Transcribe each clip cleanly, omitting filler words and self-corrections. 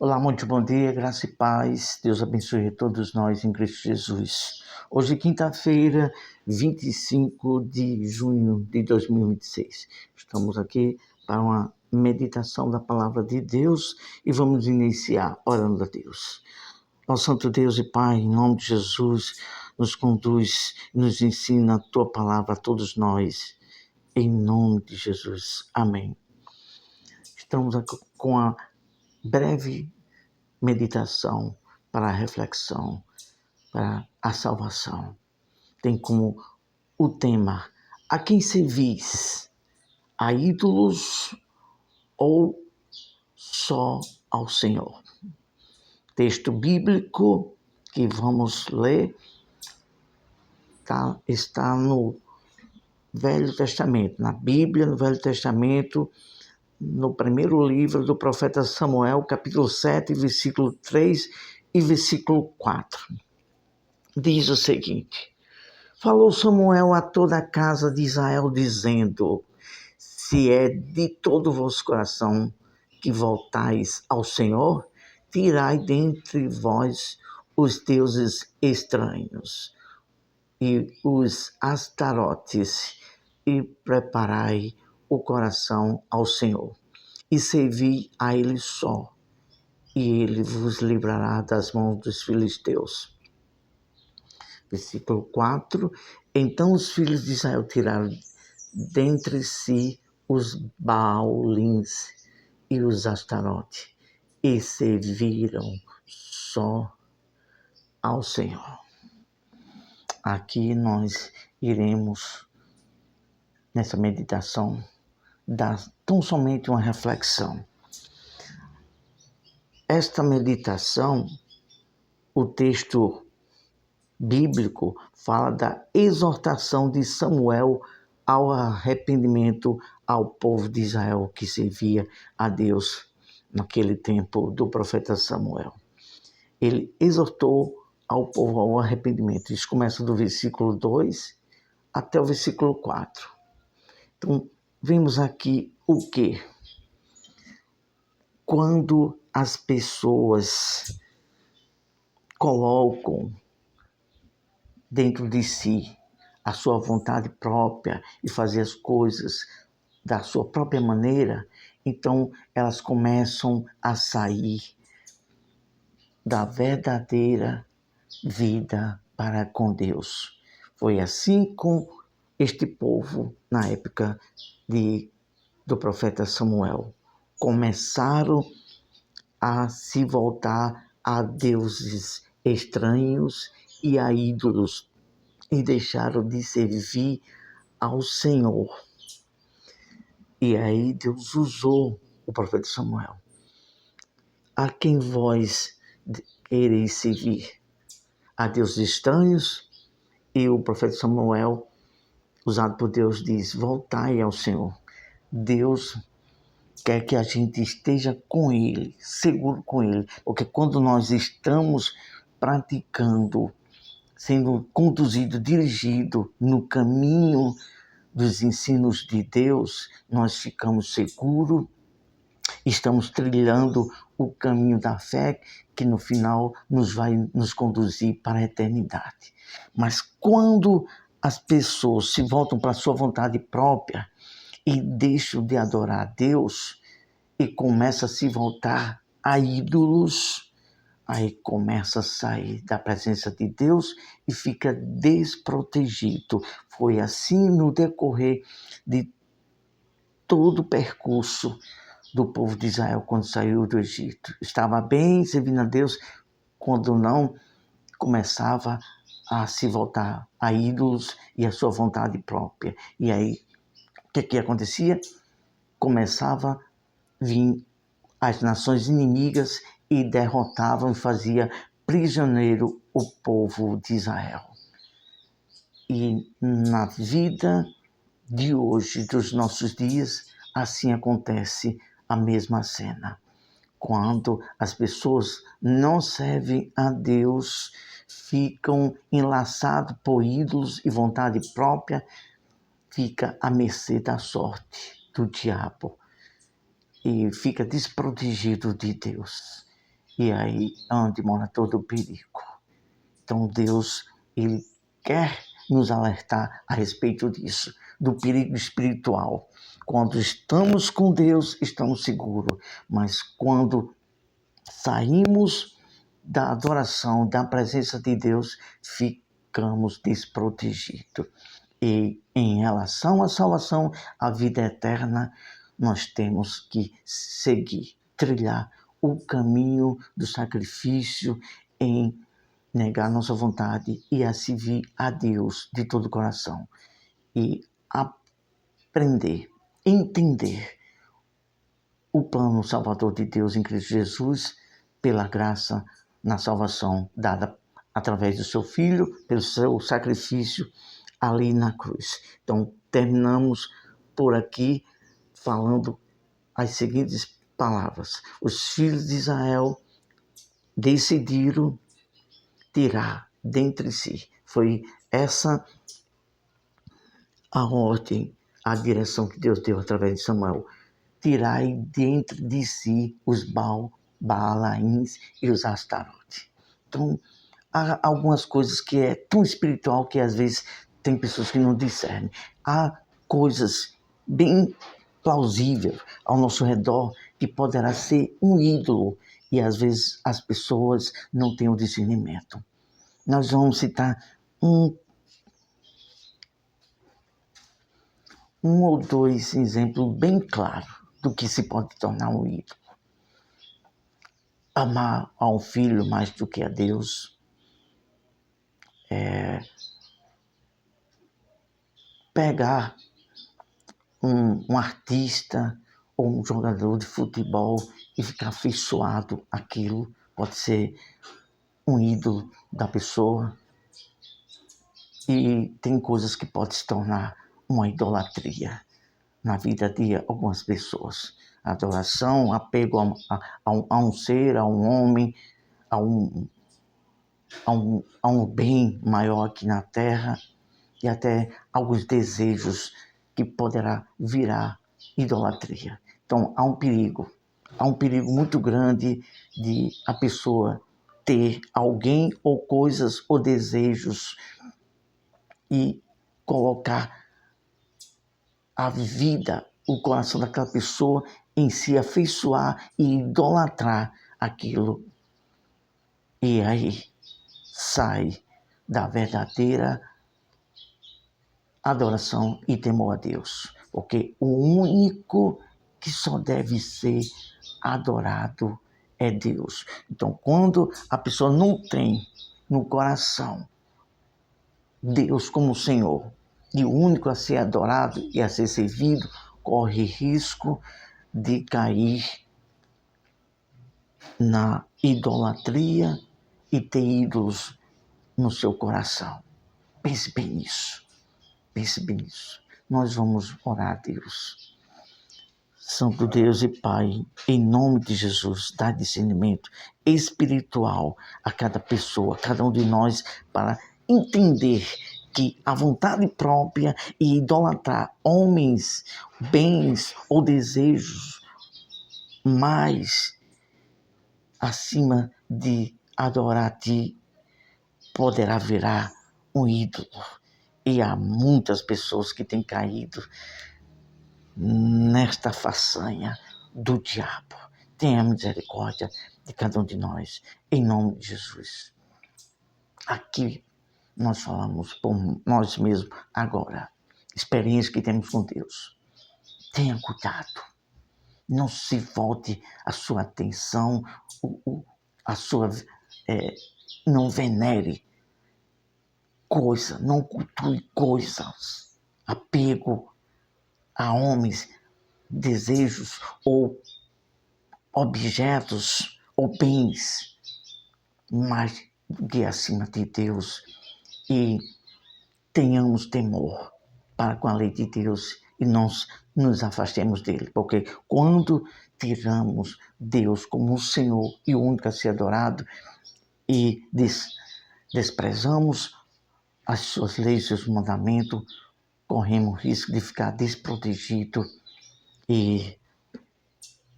Olá, muito bom dia, graça e paz. Deus abençoe a todos nós em Cristo Jesus. Hoje, quinta-feira, 25 de junho de 2026. Estamos aqui para uma meditação da palavra de Deus e vamos iniciar orando a Deus. Ó Santo Deus e Pai, em nome de Jesus, nos conduz, nos ensina a Tua palavra a todos nós. Em nome de Jesus. Amém. Estamos aqui com a breve meditação para a reflexão, para a salvação. Tem como o tema: a quem servis? A ídolos ou só ao Senhor? Texto bíblico que vamos ler está no Velho Testamento, na Bíblia, no Velho Testamento, no primeiro livro do profeta Samuel, capítulo 7, versículo 3 e versículo 4. Diz o seguinte: falou Samuel a toda a casa de Israel, dizendo: se é de todo o vosso coração que voltais ao Senhor, tirai dentre vós os deuses estranhos e os astarotes, e preparai o coração ao Senhor, e servi a Ele só, e Ele vos livrará das mãos dos filisteus. Versículo 4. Então os filhos de Israel tiraram dentre si os Baalins e os Astarote, e serviram só ao Senhor. Aqui nós iremos, nessa meditação, dar tão somente uma reflexão. Esta meditação, o texto bíblico fala da exortação de Samuel ao arrependimento ao povo de Israel que servia a Deus naquele tempo do profeta Samuel. Ele exortou ao povo ao arrependimento. Isso começa do versículo 2 até o versículo 4. Então, vemos aqui o quê? Quando as pessoas colocam dentro de si a sua vontade própria e fazer as coisas da sua própria maneira, então elas começam a sair da verdadeira vida para com Deus. Foi assim com este povo na época do profeta Samuel. Começaram a se voltar a deuses estranhos e a ídolos, e deixaram de servir ao Senhor. E aí Deus usou o profeta Samuel. A quem vós quereis servir? A deuses estranhos? E o profeta Samuel, usado por Deus, diz: voltai ao Senhor. Deus quer que a gente esteja com Ele, seguro com Ele, porque quando nós estamos praticando, sendo conduzido, dirigido no caminho dos ensinos de Deus, nós ficamos seguros, estamos trilhando o caminho da fé que no final nos vai nos conduzir para a eternidade. Mas quando as pessoas se voltam para a sua vontade própria e deixam de adorar a Deus e começam a se voltar a ídolos, aí começa a sair da presença de Deus e fica desprotegido. Foi assim no decorrer de todo o percurso do povo de Israel quando saiu do Egito. Estava bem servindo a Deus, quando não, começava a se voltar a ídolos e a sua vontade própria. E aí, o que acontecia? Começava a vir as nações inimigas e derrotavam e fazia prisioneiro o povo de Israel. E na vida de hoje, dos nossos dias, assim acontece a mesma cena. Quando as pessoas não servem a Deus, ficam enlaçados por ídolos e vontade própria, fica à mercê da sorte do diabo e fica desprotegido de Deus. E aí é onde mora todo o perigo. Então Deus, Ele quer nos alertar a respeito disso, do perigo espiritual. Quando estamos com Deus, estamos seguros, mas quando saímos da adoração, da presença de Deus, ficamos desprotegidos. E em relação à salvação, à vida eterna, nós temos que seguir, trilhar o caminho do sacrifício em negar nossa vontade e a servir a Deus de todo o coração. E aprender, entender o plano salvador de Deus em Cristo Jesus, pela graça na salvação dada através do seu Filho, pelo seu sacrifício ali na cruz. Então, terminamos por aqui falando as seguintes palavras. Os filhos de Israel decidiram tirar dentre si. Foi essa a ordem, a direção que Deus deu através de Samuel. Tirai dentro de si os Baalaíns e os Astarote. Então, há algumas coisas que é tão espiritual que às vezes tem pessoas que não discernem. Há coisas bem plausíveis ao nosso redor que poderá ser um ídolo e às vezes as pessoas não têm o discernimento. Nós vamos citar um ou dois exemplos bem claros do que se pode tornar um ídolo. Amar a um filho mais do que a Deus, pegar um artista ou um jogador de futebol e ficar afeiçoado àquilo, pode ser um ídolo da pessoa. E tem coisas que podem se tornar uma idolatria na vida de algumas pessoas. Adoração, apego a um ser, a um homem, a um bem maior aqui na terra, e até alguns desejos que poderá virar idolatria. Então há um perigo muito grande de a pessoa ter alguém ou coisas ou desejos e colocar a vida, o coração daquela pessoa em se afeiçoar e idolatrar aquilo. E aí sai da verdadeira adoração e temor a Deus. Porque o único que só deve ser adorado é Deus. Então, quando a pessoa não tem no coração Deus como Senhor, e o único a ser adorado e a ser servido, corre risco de cair na idolatria e ter ídolos no seu coração. Pense bem nisso. Pense bem nisso. Nós vamos orar a Deus. Santo Deus e Pai, em nome de Jesus, dá discernimento espiritual a cada pessoa, a cada um de nós, para entender que a vontade própria e idolatrar homens, bens ou desejos mais acima de adorar a Ti poderá virar um ídolo. E há muitas pessoas que têm caído nesta façanha do diabo. Tenha misericórdia de cada um de nós, em nome de Jesus. Aqui nós falamos por nós mesmos agora, experiência que temos com Deus. Tenha cuidado, não se volte a sua atenção, não venere coisa, não cultue coisas, apego a homens, desejos ou objetos ou bens, mas que acima de Deus, e tenhamos temor para com a lei de Deus e nós nos afastemos dele, porque quando tiramos Deus como o Senhor e o único a ser adorado e desprezamos as suas leis, seus mandamentos, corremos risco de ficar desprotegido e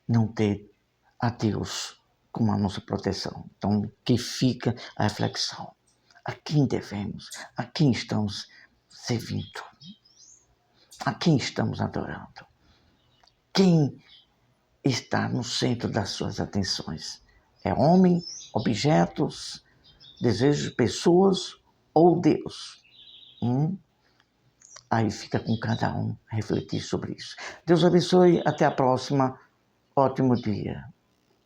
não ter a Deus como a nossa proteção. Então, que fica a reflexão. A quem devemos? A quem estamos servindo? A quem estamos adorando? Quem está no centro das suas atenções? É homem, objetos, desejos de pessoas ou Deus? Aí fica com cada um refletir sobre isso. Deus abençoe. Até a próxima. Ótimo dia.